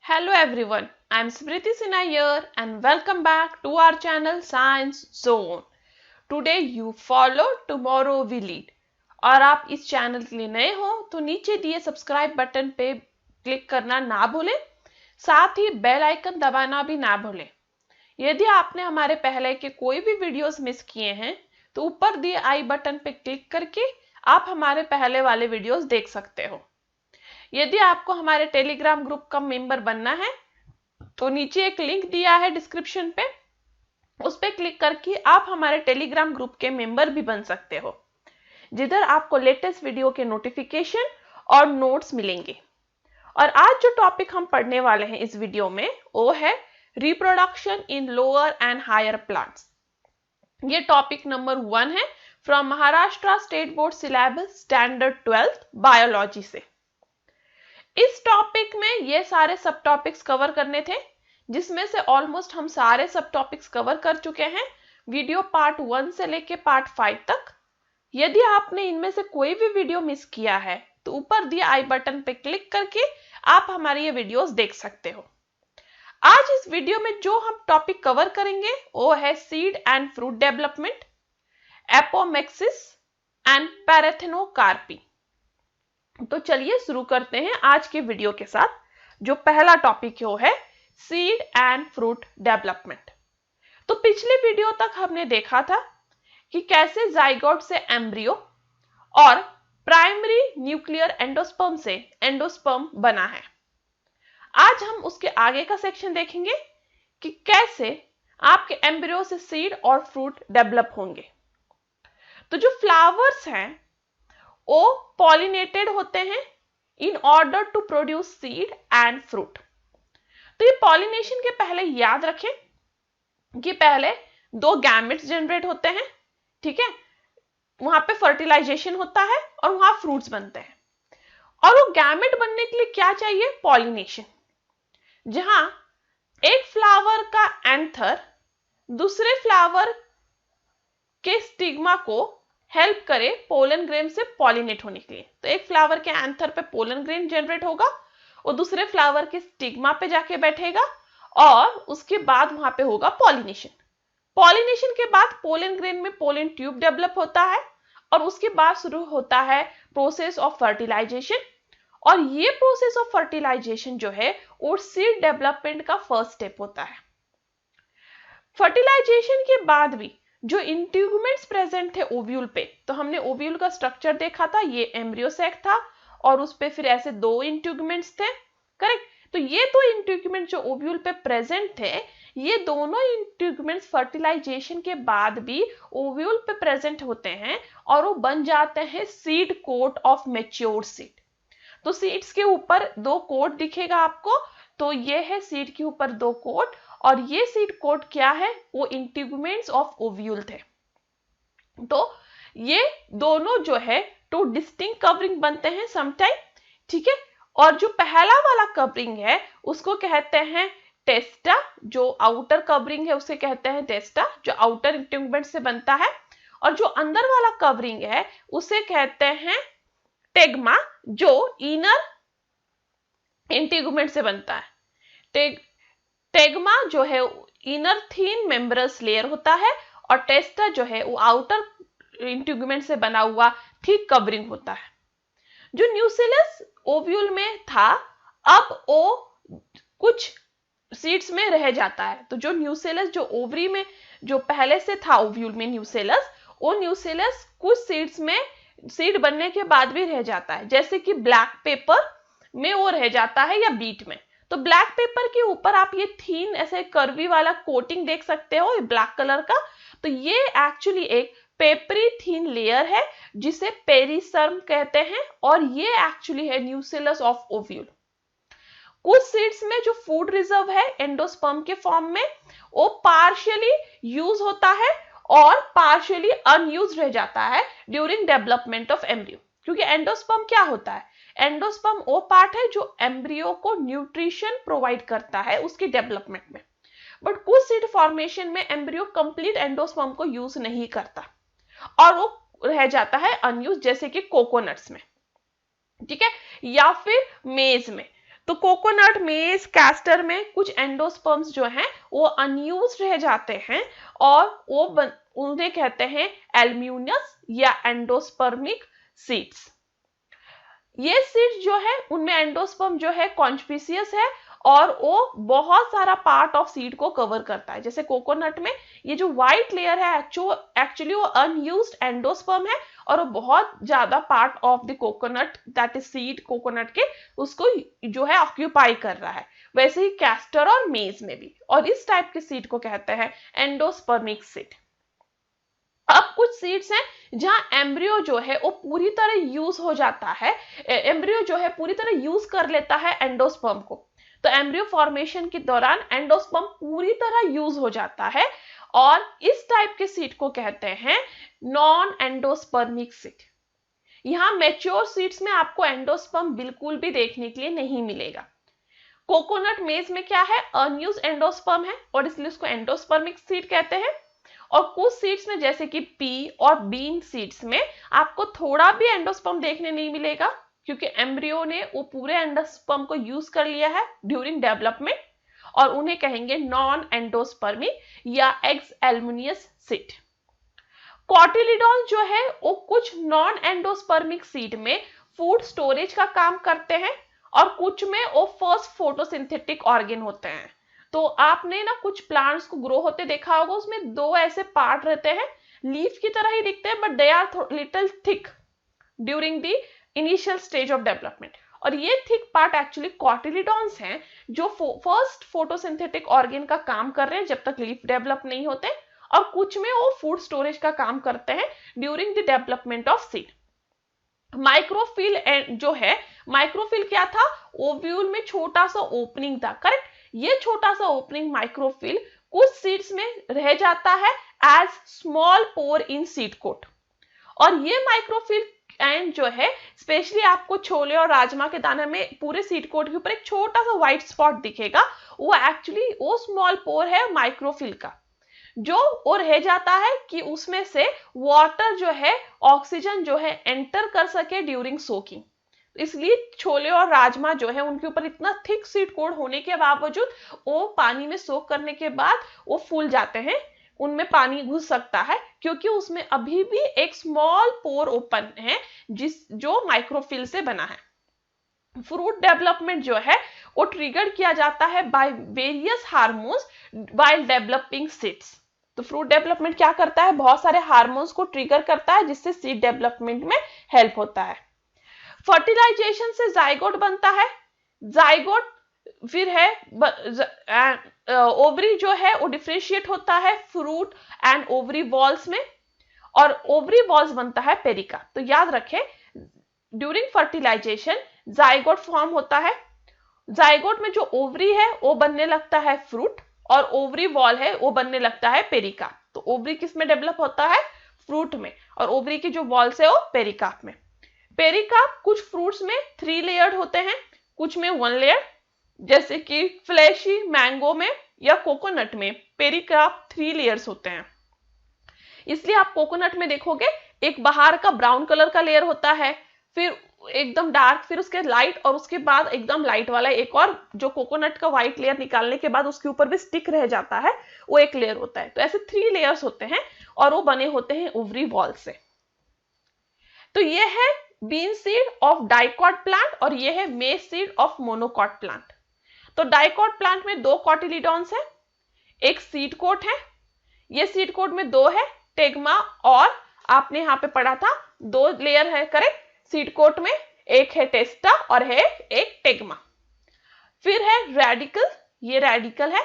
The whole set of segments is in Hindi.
Hello everyone, I am Smriti Sinha here and welcome back to our channel Science Zone. Today you follow, tomorrow we lead. और आप इस चैनल के लिए नए हो तो नीचे दिए सब्सक्राइब बटन पे क्लिक करना ना भूलें, साथ ही बेल आइकन दबाना भी ना भूलें। यदि आपने हमारे पहले के कोई भी वीडियोस मिस किए हैं तो ऊपर दिए आई बटन पे क्लिक करके आप हमारे पहले वाले वीडियोस देख सकते हो। यदि आपको हमारे टेलीग्राम ग्रुप का मेंबर बनना है तो नीचे एक लिंक दिया है डिस्क्रिप्शन पे, उस पे क्लिक करके आप हमारे टेलीग्राम ग्रुप के मेंबर भी बन सकते हो, जिधर आपको लेटेस्ट वीडियो के नोटिफिकेशन और नोट्स मिलेंगे। और आज जो टॉपिक हम पढ़ने वाले हैं इस वीडियो में वो है reproduction in lower and higher plants. ये टॉपिक नंबर 1 है from Maharashtra state board syllabus standard 12th biology से। इस टॉपिक में ये सारे सब टॉपिक्स कवर करने थे, जिसमें से ऑलमोस्ट हम सारे सब टॉपिक्स कवर कर चुके हैं वीडियो पार्ट 1 से लेके पार्ट 5 तक। यदि आपने इनमें से कोई भी वीडियो मिस किया है तो ऊपर दिए आई बटन पे क्लिक करके आप हमारी ये वीडियोस देख सकते हो। आज इस वीडियो में जो हम टॉपिक कवर करेंगे वो है seed and fruit development, apomixis and parthenocarpy. तो चलिए शुरू करते हैं आज के वीडियो के साथ। जो पहला टॉपिक है सीड एंड फ्रूट डेवलपमेंट। तो पिछले वीडियो तक हमने देखा था कि कैसे जाइगोट से एम्ब्रियो और प्राइमरी न्यूक्लियर एंडोस्पर्म से एंडोस्पर्म बना है। आज हम उसके आगे का सेक्शन देखेंगे कि कैसे आपके एम्ब्रियो से सीड और फ्रूट डेवलप होंगे। तो जो फ्लावर्स हैं वो पॉलिनेटेड होते हैं in order to produce seed and fruit. तो ये पॉलिनेशन के पहले याद रखें कि पहले 2 गैमेट्स जनरेट होते हैं, ठीक है, वहां पे फर्टिलाइजेशन होता है और वहां फ्रूट्स बनते हैं। और वो गैमेट बनने के लिए क्या चाहिए? पॉलिनेशन, जहां एक फ्लावर का एंथर दूसरे फ्लावर के स्टिग्मा को हेल्प करे पोलन ग्रेन से पॉलिनेट होने के लिए। तो एक फ्लावर के एंथर पे पोलन ग्रेन जनरेट होगा, वो दूसरे फ्लावर के स्टिग्मा पे जाके बैठेगा और उसके बाद वहां पे होगा पॉलिनेशन। पॉलिनेशन के बाद पोलन ग्रेन में पोलन ट्यूब डेवलप होता है और उसके बाद शुरू होता है प्रोसेस ऑफ फर्टिलाइजेशन। और ये प्रोसेस ऑफ फर्टिलाइजेशन जो है वो सीड डेवलपमेंट का फर्स्ट स्टेप होता है। फर्टिलाइजेशन के बाद भी जो इंट्यूगमेंट्स प्रेजेंट थे ओव्यूल पे, तो हमने ओव्यूल का स्ट्रक्चर देखा था, ये एम्ब्रियो सैक था और उस पे फिर ऐसे 2 इंट्यूगमेंट्स थे, करेक्ट। तो ये 2 इंट्यूगमेंट जो ओव्यूल पे प्रेजेंट थे, ये दोनों इंट्यूगमेंट्स फर्टिलाइजेशन के बाद भी ओव्यूल पे प्रेजेंट होते हैं और वो बन जाते हैं seed coat of mature seed. तो सीड्स के ऊपर 2 कोट दिखेगा आपको, तो ये है सीड के ऊपर 2 कोट और ये सीड कोट क्या है? वो इंट्यूगमेंट्स ऑफ ओव्यूल थे। तो ये दोनों जो है 2 डिस्टिंक्ट कवरिंग बनते हैं समटाइम, ठीक है। और जो पहला वाला कवरिंग है उसको कहते हैं टेस्टा, जो आउटर कवरिंग है उसे कहते हैं टेस्टा, जो आउटर इंट्यूगमेंट से बनता है। और जो अंदर वाला कवरिंग है उसे कहते हैं टेग्मा, जो इनर इंट्यूगमेंट से बनता है। टेग्मा जो है इनर थीन मेम्ब्रेनस लेयर होता है और टेस्टा जो है वो आउटर इंट्यूगमेंट से बना हुआ थिक कवरिंग होता है। जो न्यूसेलस ओव्यूल में था, अब वो कुछ सीड्स में रह जाता है। तो जो न्यूसेलस जो ओवरी में जो पहले से था ओव्यूल में न्यूसेलस, वो न्यूसेलस कुछ सीड्स में सीड बनने के बाद भी रह जाता है, जैसे कि ब्लैक पेपर में वो रह जाता है या बीट में। तो ब्लैक पेपर के ऊपर आप ये थीन ऐसे कर्वी वाला कोटिंग देख सकते हो, ये ब्लैक कलर का। तो ये एक्चुअली एक पेपरी थीन लेयर है जिसे पेरिसर्म कहते हैं और ये एक्चुअली है न्यूसेलस ऑफ ओव्यूल। कुछ सीड्स में जो फूड रिजर्व है एंडोस्पर्म के फॉर्म में, वो पार्शियली यूज होता है और पार्शियली अनयूज रह जाता है ड्यूरिंग डेवलपमेंट ऑफ एम्ब्रियो। क्योंकि एंडोस्पर्म क्या होता है? एंडोस्पर्म वो पार्ट है जो एम्ब्रियो को न्यूट्रिशन प्रोवाइड करता है उसके डेवलपमेंट में। बट कुछ सीड फॉर्मेशन में एम्ब्रियो कंप्लीट एंडोस्पर्म को यूज नहीं करता और वो रह जाता है अनयूज, जैसे कि कोकोनट्स में, ठीक है, या फिर मेज में। तो कोकोनट, मेज, कैस्टर में कुछ एंडोस्पर्म्स जो हैं वो अनयूज्ड रह जाते हैं और उन्हें कहते हैं एल्यूमिनस या एंडोस्पर्मिक सीड्स। ये सीड्स जो है उनमें एंडोस्पर्म जो है कॉन्स्पिशियस है और वो बहुत सारा पार्ट ऑफ सीड को कवर करता है। जैसे कोकोनट में ये जो व्हाइट लेयर है एक्चुअली वो अनयूज्ड एंडोस्पर्म है और वो बहुत ज्यादा part of the coconut that is seed coconut के उसको जो है ऑक्यूपाई कर रहा है। वैसे ही कैस्टर और मेज में भी, और इस टाइप के सीड को कहते हैं एंडोस्पर्मिक सीड। अब कुछ सीड्स हैं जहां एम्ब्रियो जो है वो पूरी तरह यूज हो जाता है, एम्ब्रियो जो है पूरी तरह यूज कर लेता है एंडोस्पर्म को। तो एम्ब्रियो फॉर्मेशन के दौरान एंडोस्पर्म पूरी तरह यूज हो जाता है और इस टाइप के सीड को कहते हैं नॉन एंडोस्पर्मिक सीड। यहां मैच्योर सीड्स में आपको एंडोस्पर्म बिल्कुल भी देखने के लिए नहीं मिलेगा। कोकोनट, मेज में क्या है, अनयूज्ड एंडोस्पर्म है और इसलिए उसको एंडोस्पर्मिक सीड कहते हैं। और कुछ सीड्स में जैसे कि पी और बीन सीड्स में आपको थोड़ा भी एंडोस्पर्म देखने नहीं मिलेगा क्योंकि एम्ब्रियो ने वो पूरे एंडोस्पर्म को यूज कर लिया है ड्यूरिंग डेवलपमेंट और उन्हें कहेंगे नॉन एंडोस्पर्मिक या एक्स एल्यूमिनियस सीड। कॉटिलिडॉन जो है वो कुछ नॉन एंडोस्पर्मिक सीड में फूड स्टोरेज का काम करते हैं और कुछ में वो फर्स्ट फोटोसिंथेटिक ऑर्गन होते हैं। तो आपने ना कुछ प्लांट्स को ग्रो होते देखा होगा, उसमें दो ऐसे पार्ट रहते हैं, लीफ की तरह ही दिखते हैं but they are little thick during the initial stage of development. और ये थिक पार्ट एक्चुअली कॉटिलिडॉन्स हैं जो फर्स्ट फोटोसिंथेटिक ऑर्गन का काम कर रहे हैं जब तक लीफ डेवलप नहीं होते, और कुछ में वो फूड स्टोरेज का काम करते हैं during the development of seed. Micropyle जो है, माइक्रोफिल क्या था, ओव्यूल में छोटा सा ओपनिंग था, करेक्ट। ये छोटा सा ओपनिंग माइक्रोफिल कुछ सीड्स में रह जाता है एज स्मॉल पोर इन सीड कोट। और ये माइक्रोफिल एंड जो है स्पेशली आपको छोले और राजमा के दाने में पूरे सीड कोट के ऊपर एक छोटा सा व्हाइट स्पॉट दिखेगा, वो एक्चुअली वो स्मॉल पोर है माइक्रोफिल का, जो वो रह जाता है कि उसमें से वाटर जो है, ऑक्सीजन जो है एंटर कर सके ड्यूरिंग सोकिंग। इसलिए छोले और राजमा जो है उनके ऊपर इतना थिक सीड कोट होने के बावजूद वो पानी में सोक करने के बाद वो फूल जाते हैं, उनमें पानी घुस सकता है क्योंकि उसमें अभी भी एक स्मॉल पोर ओपन है जो माइक्रोफिल से बना है। फ्रूट डेवलपमेंट जो है वो ट्रिगर किया जाता है by various hormones while developing seeds. तो फ्रूट डेवलपमेंट क्या करता है, बहुत सारे हार्मोन्स को ट्रिगर करता है जिससे सीड डेवलपमेंट में हेल्प होता है। फर्टिलाइजेशन से जाइगोट बनता है, जाइगोट फिर है ओवरी जो है वो डिफरेंशिएट होता है फ्रूट एंड ओवरी वॉल्स में, और ओवरी वॉल्स बनता है पेरिका। तो याद रखें ड्यूरिंग फर्टिलाइजेशन जाइगोट फॉर्म होता है, जाइगोट में जो ओवरी है वो बनने लगता है फ्रूट और ओवरी वॉल है वो बनने लगता है पेरिका। तो ओवरी किस में डेवलप होता है, फ्रूट में, और ओवरी की जो वॉल्स है वो पेरिकाप में। पेरिकाप कुछ फ्रूट्स में 3 लेयर्ड होते हैं, कुछ में 1 लेयर, जैसे कि फ्लैशी मैंगो में या कोकोनट में पेरिकाप 3 लेयर्स होते हैं। इसलिए आप कोकोनट में देखोगे एक बाहर का ब्राउन कलर का लेयर होता है, फिर एकदम डार्क, फिर उसके लाइट, और उसके बाद एकदम लाइट वाला एक और जो कोकोनट का व्हाइट लेयर निकालने के बाद उसके ऊपर भी स्टिक रह जाता है, वो एक लेयर होता है। तो ऐसे 3 लेयर्स होते हैं और वो बने होते हैं ओवरी वॉल से। तो ये है bean seed of dicot plant और ये है maize seed of monocot plant. तो डाइकॉट प्लांट में 2 कॉटिलिडॉन्स है, एक सीड कोट है, ये सीड कोट में 2 है, टेग्मा, और आपने यहाँ पे पढ़ा था 2 लेयर है, करेक्ट। सीड कोट में एक है टेस्टा और है एक टेग्मा। फिर है रेडिकल, ये रेडिकल है,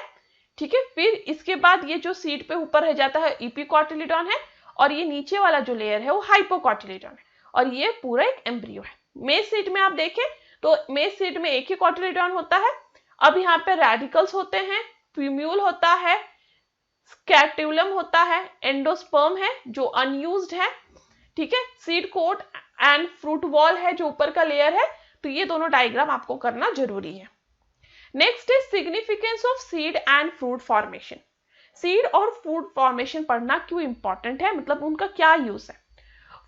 ठीक है। फिर इसके बाद ये जो सीड पे ऊपर रह जाता है इपिकॉटिलिडॉन है, और ये नीचे वाला जो लेयर है वो हाइपोकॉटिलिडॉन है, और ये पूरा एक एम्ब्रियो है। मेज सीड में आप देखें तो मेज सीड में एक ही कॉटिलिडॉन होता है। अब यहाँ पे रेडिकल्स होते हैं, प्यूम्यूल होता है, स्कैट्यूलम होता है, एंडोस्पर्म है जो अनयूज्ड है, ठीक है, seed coat and fruit wall है जो ऊपर का लेयर है। तो ये दोनों डायग्राम आपको करना जरूरी है। Next is significance of seed and fruit formation. Seed और फ्रूट फॉर्मेशन पढ़ना क्यों इंपॉर्टेंट है, मतलब उनका क्या यूज है।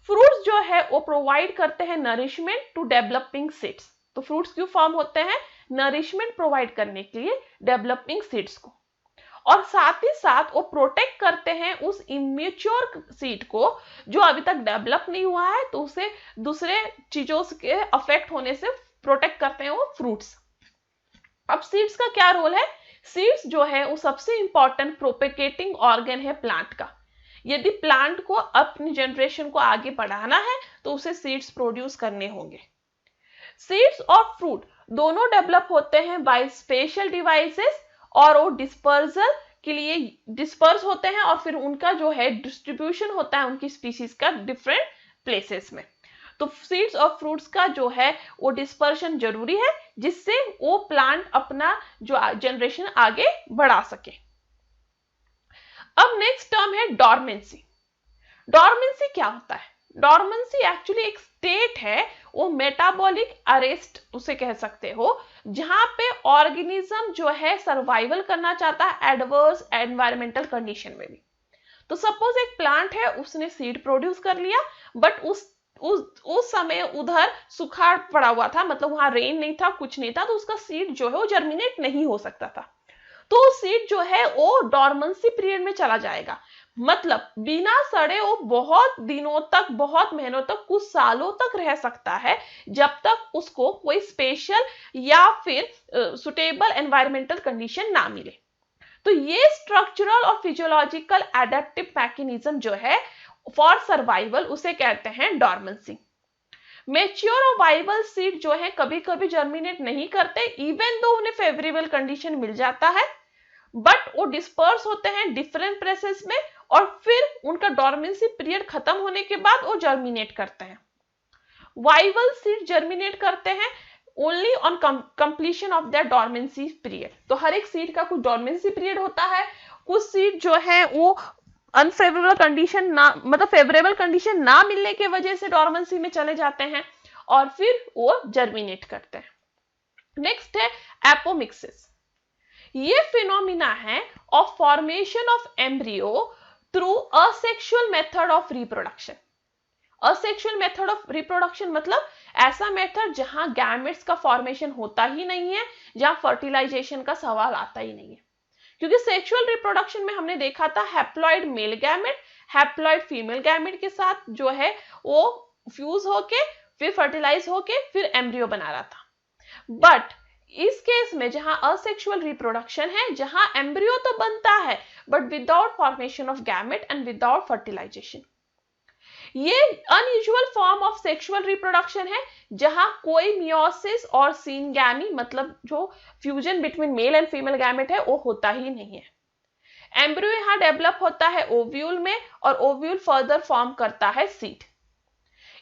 फ्रूट्स जो है वो प्रोवाइड करते हैं नरिशमेंट टू डेवलपिंग सीड्स। तो फ्रूट्स क्यों फॉर्म होते हैं, नरिशमेंट प्रोवाइड करने के लिए डेवलपिंग सीड्स को, और साथ ही साथ वो प्रोटेक्ट करते हैं उस इमेच्योर सीड को जो अभी तक डेवलप नहीं हुआ है, तो उसे दूसरे चीजों के अफेक्ट होने से प्रोटेक्ट करते हैं वो फ्रूट्स। अब सीड्स का क्या रोल है? सीड्स जो है वो सबसे इंपॉर्टेंट प्रोपेगेटिंग ऑर्गन है प्लांट का। यदि प्लांट को अपनी जनरेशन को आगे बढ़ाना है तो उसे सीड्स प्रोड्यूस करने होंगे। सीड्स और फ्रूट दोनों डेवलप होते हैं बाय स्पेशल डिवाइसेस, और वो डिस्पर्सल के लिए डिस्पर्स होते हैं और फिर उनका जो है डिस्ट्रीब्यूशन होता है उनकी स्पीशीज का डिफरेंट प्लेसेस में। तो सीड्स और फ्रूट्स का जो है वो डिस्पर्शन जरूरी है जिससे वो प्लांट अपना जो जनरेशन आगे बढ़ा सके। अब नेक्स्ट टर्म है डॉर्मेंसी। डॉर्मेंसी क्या होता है? डॉर्मेंसी एक्चुअली एक स्टेट है, वो मेटाबॉलिक अरेस्ट उसे कह सकते हो, जहां पे ऑर्गेनिज्म जो है सर्वाइवल करना चाहता है एडवर्स एनवायरमेंटल कंडीशन में भी। तो सपोज एक प्लांट है, उसने सीड प्रोड्यूस कर लिया, बट उस समय उधर सुखाड़ पड़ा हुआ था, मतलब वहां रेन नहीं था, कुछ नहीं था, तो उसका सीड जो है वो जर्मिनेट नहीं हो सकता था। तो सीड जो है वो डॉर्मेंसी पीरियड में चला जाएगा, मतलब बिना सड़े वो बहुत दिनों तक, बहुत महीनों तक, कुछ सालों तक रह सकता है, जब तक उसको कोई स्पेशल या फिर सुटेबल एनवायरमेंटल कंडीशन ना मिले। तो ये स्ट्रक्चरल और फिजियोलॉजिकल एडेप्टिव मैकेनिज्म जो है फॉर सर्वाइवल उसे कहते हैं डॉर्मेंसी। मैच्योर और वाइबल सीड जो है कभी कभी जर्मिनेट नहीं करते, इवन दो उन्हें फेवरेबल कंडीशन मिल जाता है, बट वो डिस्पर्स होते हैं डिफरेंट प्लेसेस में, और फिर उनका डॉर्मेंसी पीरियड खत्म होने के बाद वो जर्मिनेट करते हैं। वाइबल सीड जर्मिनेट करते हैं only on completion of that dormancy period. तो हर एक सीड का कुछ डॉर्मेंसी पीरियड होता है, कुछ सीड जो है वो अनफेवरेबल कंडीशन ना, मतलब फेवरेबल कंडीशन ना मिलने की वजह से डॉर्मेंसी में चले जाते हैं और फिर वो जर्मिनेट करते हैं। नेक्स्ट है एपोमिक्सिस। ये फिनोमिना है of formation of embryo through asexual method of reproduction. Asexual method of reproduction मतलब ऐसा मेथड जहां गैमेट्स का फॉर्मेशन होता ही नहीं है, जहां फर्टिलाइजेशन का सवाल आता ही नहीं है। क्योंकि सेक्सुअल रिप्रोडक्शन में हमने देखा था haploid male gamete haploid female gamete के साथ जो है वो फ्यूज होके फिर फर्टिलाइज होके फिर एम्ब्रियो बना रहा था। बट इस केस में जहां असेक्सुअल रिप्रोडक्शन है, जहां एम्ब्रियो तो बनता है but without formation of gamete and without fertilisation, ये unusual form of sexual reproduction है जहां कोई मियोसिस और सिनगैमी मतलब जो fusion between male and female gamete है वो होता ही नहीं है। एम्ब्रियो यहां डेवलप होता है ओव्यूल में, और ओव्यूल फर्दर फॉर्म करता है सीड।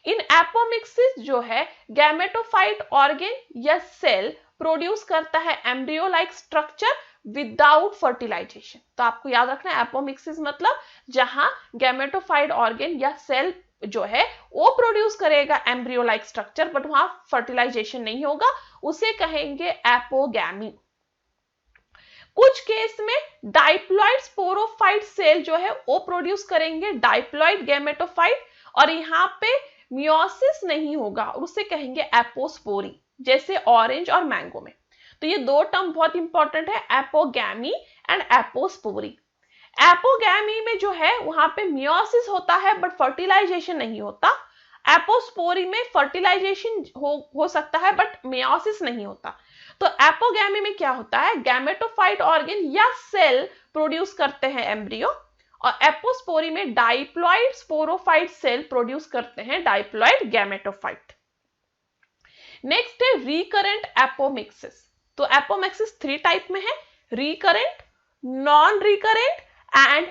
इन एपोमिक्सिस जो है गैमेटोफाइट ऑर्गन या सेल प्रोड्यूस करता है embryo like structure without fertilization. तो आपको याद रखना है एपोमिक्सिस मतलब जहां गैमेटोफाइट ऑर्गन या सेल जो है वो प्रोड्यूस करेगा एम्ब्रियो लाइक स्ट्रक्चर, बट वहां फर्टिलाइजेशन नहीं होगा, उसे कहेंगे एपोगैमी। कुछ केस में डाइप्लॉइड स्पोरोफाइट सेल जो है वो प्रोड्यूस करेंगे डाइप्लॉइड गैमेटोफाइट, और यहाँ पे मियोसिस नहीं होगा, उसे कहेंगे एपोस्पोरी, जैसे ऑरेंज और मैंगो में। तो ये दो टर्म बहुत इंपॉर्टेंट है, एपोगैमी एंड एपोस्पोरी। एपोगैमी में जो है वहां पे मियोसिस होता है बट फर्टिलाइजेशन नहीं होता। एपोस्पोरी में फर्टिलाइजेशन हो सकता है बट मियोसिस नहीं होता। तो एपोगैमी में क्या होता है, गैमेटोफाइट ऑर्गन या सेल प्रोड्यूस करते हैं एम्ब्रियो, और एपोस्पोरी में डाइप्लॉइड स्पोरोफाइट सेल प्रोड्यूस करते हैं डाइप्लॉइड गैमेटोफाइट। नेक्स्ट है रिकरेंट एपोमिक्सिस। तो एपोमिक्सिस 3 टाइप में है, recurrent, non recurrent and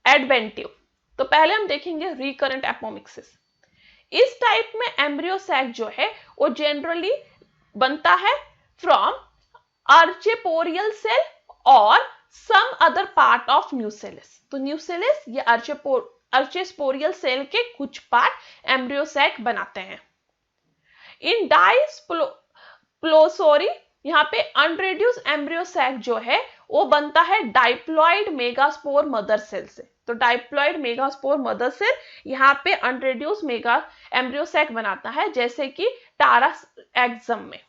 adventive. तो पहले हम देखेंगे रिकरेंट एपोमिक्सिस। इस टाइप में एम्ब्रियो सैक जो है वो जनरली बनता है फ्रॉम आर्चेपोरियल सेल और some other part of nucellus. तो न्यूसेलस या आर्चेस्पोरियल सेल के कुछ पार्ट एम्ब्रियो सैक बनाते हैं। इन डाइस्प्लोसोरी यहाँ पे अनरेड्यूस एम्ब्रियो सैक जो है वो बनता है डाइप्लॉइड मेगास्पोर मदर सेल से। तो डाइप्लॉइड मेगास्पोर मदर सेल यहाँ पे अनरेड्यूस मेगा एम्ब्रियो सैक बनाता है, जैसे कि टारस एक्सम में।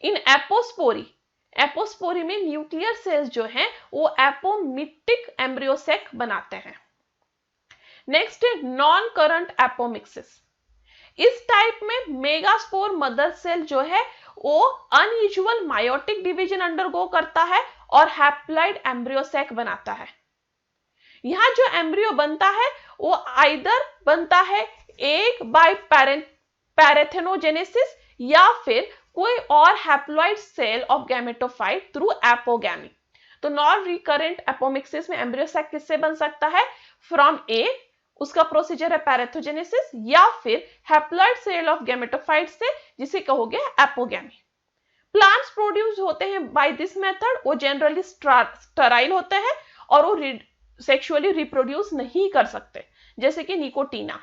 इन एपोस्पोरी, एपोस्पोरी में न्यूक्लियर सेल्स जो हैं वो एपोमिक्टिक एम्ब्रियो सैक बनाते हैं। नेक्स्ट है नॉन करंट एपोमिक्सिस। इस टाइप में मेगास्पोर मदर सेल जो है वो अनयूजुअल मायोटिक डिवीजन अंडरगो करता है और हैप्लॉइड एम्ब्रियो सैक बनाता है। यहां जो एम्ब्रियो बनता है वो आइदर बनता है एक बाय पैरेथेनोजेनेसिस या फिर कोई और haploid cell of gametophyte through apogamy. तो नॉन रिकरेंट एपोमिक्सिस में एम्ब्रियो सैक किससे बन सकता है? फ्रॉम ए, उसका प्रोसीजर है पैरेथोजेनेसिस, या फिर हैप्लॉइड सेल ऑफ गैमेटोफाइट से, जिसे कहोगे एपोगैमी। प्लांट्स प्रोड्यूस होते हैं बाय दिस मेथड, वो जनरली स्टराइल होते हैं और वो सेक्सुअली रिप्रोड्यूस नहीं कर सकते, जैसे कि निकोटीना।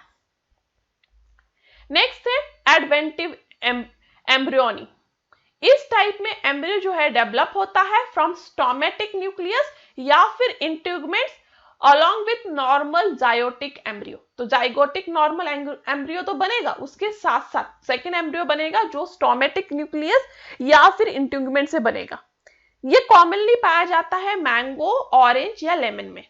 नेक्स्ट है एडवेंटिव एम्ब्रियोनी। इस टाइप में एम्ब्रियो जो है डेवलप होता है फ्रॉम स्टोमेटिक न्यूक्लियस या फिर इंट्यूगमेंट्स अलॉन्ग विथ नॉर्मल जायोटिक एम्ब्रियो। तो जाइगोटिक नॉर्मल एम्ब्रियो तो बनेगा, उसके साथ साथ सेकेंड एम्ब्रियो बनेगा जो स्टोमेटिक न्यूक्लियस या फिर इंट्यूगमेंट से बनेगा। ये कॉमनली पाया जाता है मैंगो, ऑरेंज या लेमन में।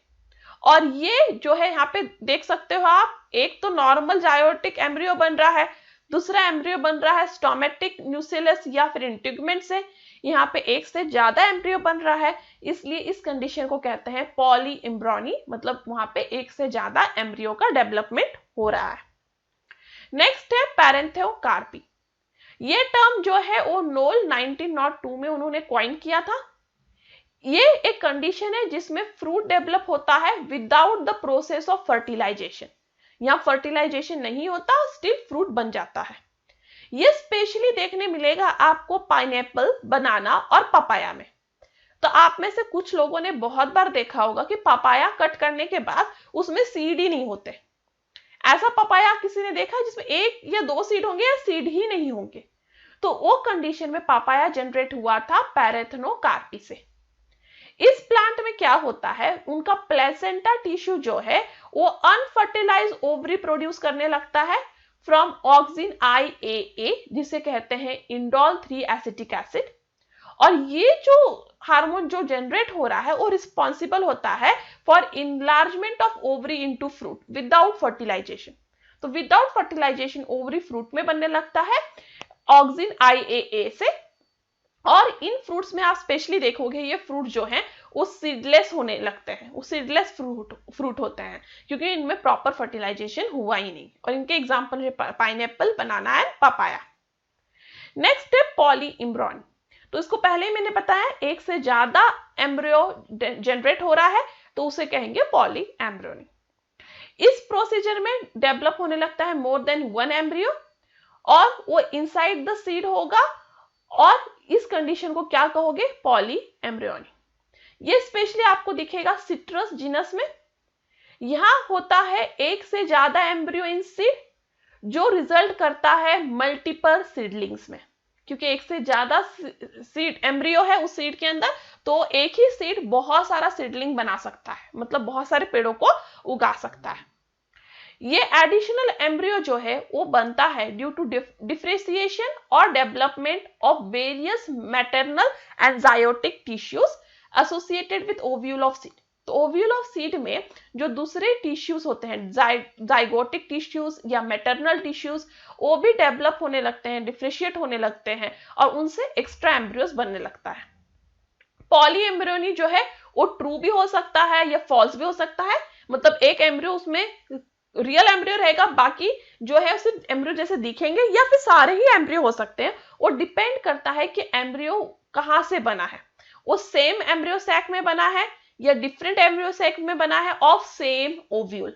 और ये जो है यहाँ पे देख सकते हो आप, एक तो नॉर्मल जायोटिक एम्ब्रियो बन रहा है, दूसरा एम्ब्रियो बन रहा है स्टोमेटिक न्यूक्लियस या फिर इंट्यूगमेंट से। यहाँ पे एक से ज्यादा एम्ब्रियो बन रहा है, इसलिए इस कंडीशन को कहते हैं पॉली एम्ब्रियोनी, मतलब वहां पे एक से ज्यादा एम्ब्रियो का डेवलपमेंट हो रहा है। नेक्स्ट है पैरेंथेओकार्पी। ये टर्म जो है वो नोल 1902 में उन्होंने कॉइन किया था। ये एक कंडीशन है जिसमें फ्रूट डेवलप होता है without the process of fertilization. यहां फर्टिलाइजेशन नहीं होता, स्टिल फ्रूट बन जाता है। ये स्पेशली देखने मिलेगा आपको पाइनएप्पल, बनाना और पपाया में। तो आप में से कुछ लोगों ने बहुत बार देखा होगा कि पपाया कट करने के बाद उसमें सीड ही नहीं होते। ऐसा पपाया किसी ने देखा जिसमें एक या दो सीड होंगे या सीड ही नहीं होंगे? तो वो कंडीशन में पपाया जनरेट हुआ था पैरेथेनोकार्पी से। इस प्लांट में क्या होता है, उनका प्लेसेंटा टिश्यू जो है वो अनफर्टिलाइज ओवरी प्रोड्यूस करने लगता है फ्रॉम ऑक्सिन IAA, जिसे कहते हैं इंडोल 3 एसिटिक एसिड। और ये जो हार्मोन जो जनरेट हो रहा है वो रिस्पॉन्सिबल होता है for enlargement of ovary into fruit without fertilization. तो विदाउट फर्टिलाइजेशन ओवरी फ्रूट में बनने लगता है ऑक्सिन IAA से। और इन फ्रूट्स में आप स्पेशली देखोगे ये फ्रूट जो हैं वो सीडलेस होने लगते हैं, वो सीडलेस फ्रूट होते हैं, क्योंकि इनमें प्रॉपर फर्टिलाइजेशन हुआ ही नहीं। और इनके एग्जांपल है pineapple, banana and papaya. Next है पॉली एम्ब्रियोनी। तो इसको पहले ही मैंने बताया, एक से ज्यादा एम्ब्रियो जनरेट हो रहा है तो उसे कहेंगे पॉली एम्ब्रियोनी। इस प्रोसीजर में डेवलप होने लगता है मोर देन वन एम्ब्रियो और वो इनसाइड द सीड होगा, और इस कंडीशन को क्या कहोगे? Poly embryony. ये स्पेशली आपको दिखेगा सिट्रस जीनस में। यहां होता है एक से ज्यादा एम्ब्रियो इन सीड, जो रिजल्ट करता है मल्टीपल सीडलिंग्स में। क्योंकि एक से ज्यादा सीड एम्ब्रियो है उस सीड के अंदर, तो एक ही सीड बहुत सारा सीडलिंग बना सकता है, मतलब बहुत सारे पेड़ों को उगा सकता है। ये एडिशनल एम्ब्रियो जो है वो बनता है ड्यू टू डिफरेंशिएशन और development of various maternal and zygotic tissues associated with ovule of seed. तो ओव्यूल ऑफ सीड में जो दूसरे टिश्यूज होते हैं, जाइगोटिक टिश्यूज या मैटरनल टिश्यूज, वो भी डेवलप होने लगते हैं, डिफरेंशिएट होने लगते हैं और उनसे एक्स्ट्रा एम्ब्रियोज बनने लगता है। पॉली एम्ब्रियोनी जो है वो ट्रू भी हो सकता है या फॉल्स भी हो सकता है, मतलब एक एम्ब्रियो उसमें रियल एम्ब्रियो रहेगा, बाकी जो है सिर्फ एम्ब्रियो जैसे दिखेंगे, या फिर सारे ही एम्ब्रियो हो सकते हैं। वो डिपेंड करता है कि एम्ब्रियो कहां से बना है, वो सेम एम्ब्रियो सैक में बना है या डिफरेंट एम्ब्रियो सैक में बना है of same ovule.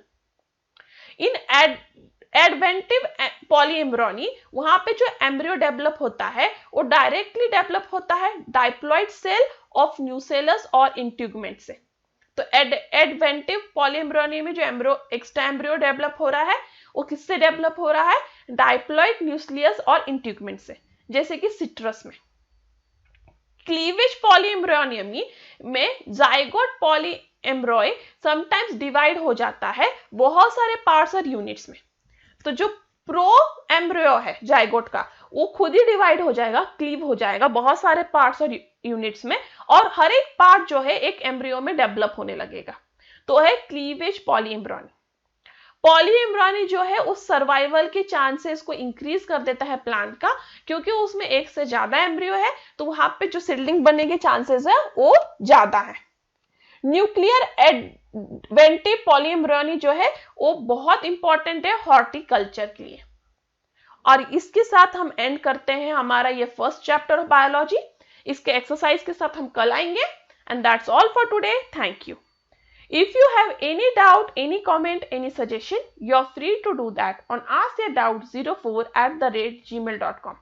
In adventive poly embryony वहां पे जो एम्ब्रियो डेवलप होता है वो डायरेक्टली डेवलप होता है डाइप्लॉइड सेल ऑफ न्यूसेलस और इंट्यूगमेंट से। तो एडवेंटिव पॉली एम्ब्रियोनी में जो एक्स्ट्रा एम्ब्रियो डेवलप हो रहा है वो किससे डेवलप हो रहा है? डाइप्लॉइड न्यूक्लियस और इंट्यूगमेंट से, जैसे कि सिट्रस में। क्लीवेज पॉली एम्ब्रियोनी में zygote poly embryo sometimes divide हो जाता है बहुत सारे पार्ट्स और यूनिट्स में। तो जो प्रो एम्ब्रियो है जाइगोट का, वो खुद ही डिवाइड हो जाएगा, क्लीव हो जाएगा बहुत सारे पार्ट्स और यूनिट्स में, और हर एक पार्ट जो है एक एम्ब्रियो में डेवलप होने लगेगा। तो है क्लीवेज पॉलीएम्ब्रियोनी। पॉलीएम्ब्रियोनी जो है उस सर्वाइवल के चांसेस को इंक्रीज कर देता है प्लांट का, क्योंकि उसमें एक से ज्यादा एम्ब्रियो है, तो वहां पे जो सीडलिंग बनने के चांसेस है वो ज्यादा है। न्यूक्लियर एडवेंटिव पॉलीएम्ब्रियोनी जो है वो बहुत इंपॉर्टेंट है हॉर्टिकल्चर के लिए। और इसके साथ हम एंड करते हैं हमारा ये फर्स्ट चैप्टर ऑफ बायोलॉजी। इसके एक्सरसाइज के साथ हम कल आएंगे। And that's all for today. Thank you. If you have any doubt, any comment, any suggestion, you're free to do that on askyourdoubt04@gmail.com।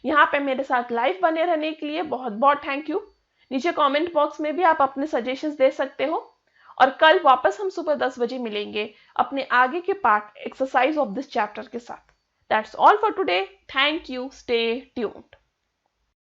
यहाँ पे मेरे साथ लाइव बने रहने के लिए बहुत बहुत थैंक यू। नीचे कमेंट बॉक्स में भी आप अपने सजेशंस दे सकते हो। और कल वापस हम सुबह 10 बजे मिलेंगे अपने आगे के part exercise of this chapter के साथ। That's all for today. Thank you. Stay tuned.